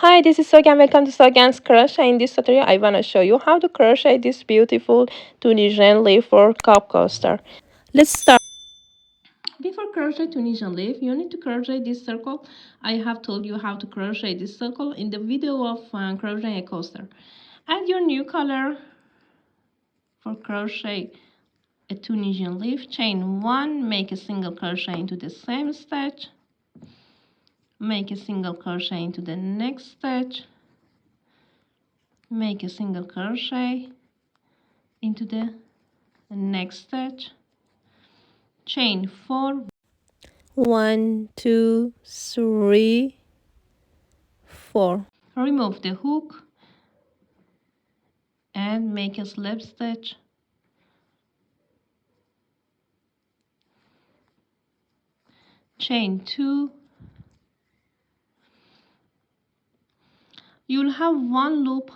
Hi, this is Sogan. Welcome to Sogan's Crochet. In this tutorial, I want to show you how to crochet this beautiful Tunisian leaf for cup coaster. Let's start. Before crochet Tunisian leaf, you need to crochet this circle. I have told you how to crochet this circle in the video of crocheting a coaster. Add your new color for crochet a Tunisian leaf. Chain 1, make a single crochet into the same stitch. Make a single crochet into the next stitch. Make a single crochet into the next stitch, chain 4, 1 2 3 4. Remove the hook and make a slip stitch, chain 2. You'll have one loop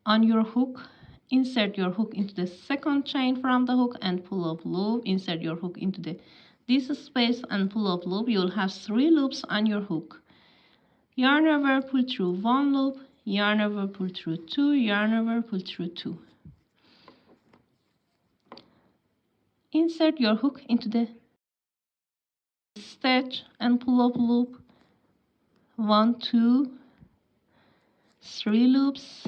on your hook. Insert your hook into the second chain from the hook and pull up loop. Insert your hook into this space and pull up loop. You'll have 3 loops on your hook. Yarn over, pull through 1 loop, yarn over, pull through 2, yarn over, pull through 2. Insert your hook into the stitch and pull up loop. 1 2 3 loops,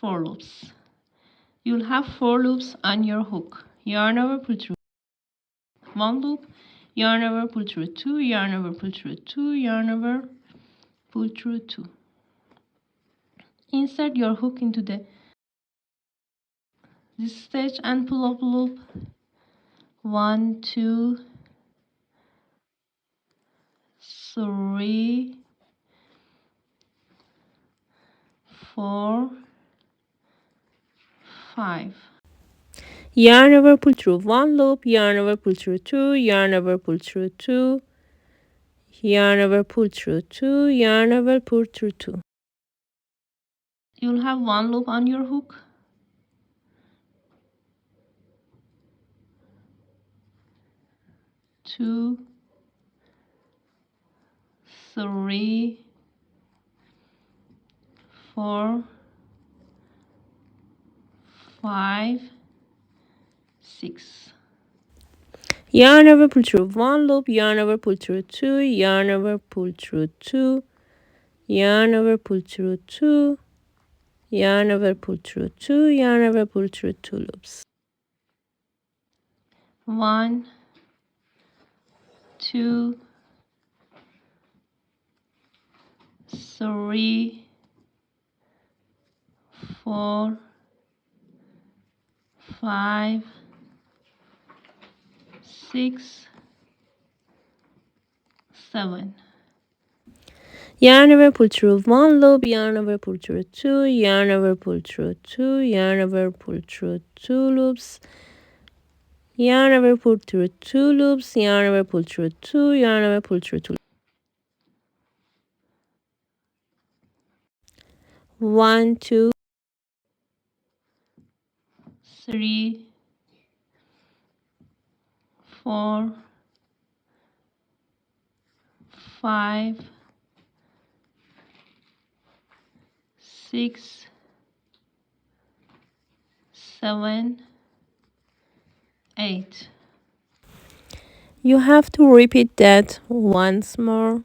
4 loops. You'll have 4 loops on your hook. Yarn over, pull through 1 loop, yarn over, pull through 2, yarn over, pull through 2, yarn over, pull through 2. Insert your hook into this stitch and pull up loop. 1 2 3 4 5. Yarn over, pull through 1 loop, yarn over, pull through 2, yarn over, pull through 2, yarn over, pull through 2, yarn over, pull through 2. You'll have 1 loop on your hook. 2 3 4 5 6. Yarn over, pull through 1 loop, yarn over, pull through 2, yarn over, pull through 2, yarn over, pull through 2, yarn over, pull through 2, yarn over, pull through 2 loops. 1 2 3 4 5 6 7. Yarn over, pull through 1 loop, yarn over, pull through 2, yarn over, pull through 2, yarn over, pull through 2 loops, yarn over, pull through 2 loops, yarn over, pull through 2, yarn over, pull through 2. 1 2 3 4 5 6 7 8. You have to repeat that once more.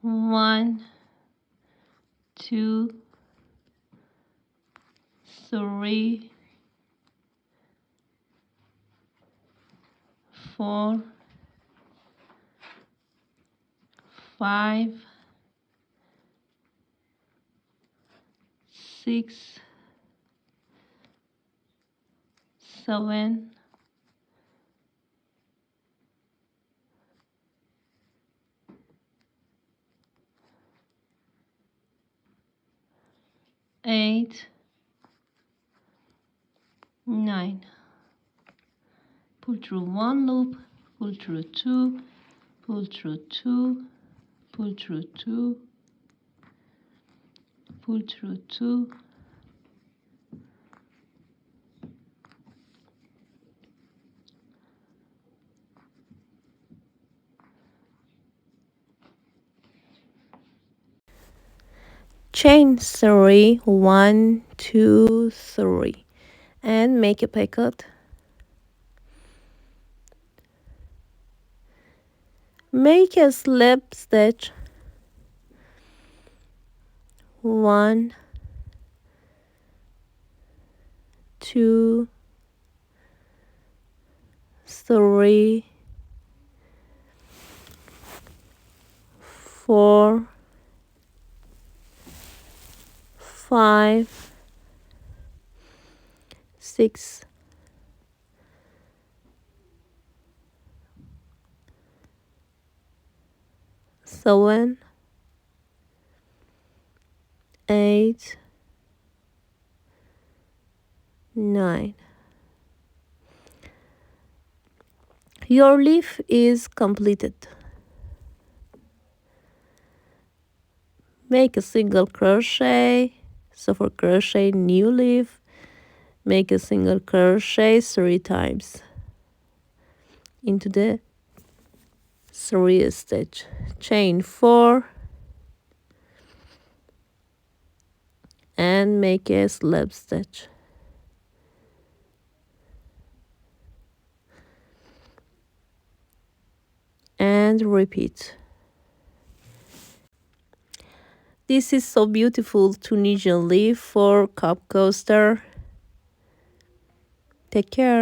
One, two, three, four, 5 6 7 8 9. Pull through 1 loop, pull through 2, pull through 2, pull through 2, pull through 2, chain 3, 1, 2, 3, and make a picot. Make a slip stitch, 1, 2, 3, 4, 5, 6, 7, 8, 9. Your leaf is completed. Make a single crochet. So for crochet new leaf, make a single crochet 3 times into the 3 stitch. Chain 4 and make a slip stitch. And repeat. This is so beautiful Tunisian leaf for cup coaster. Take care.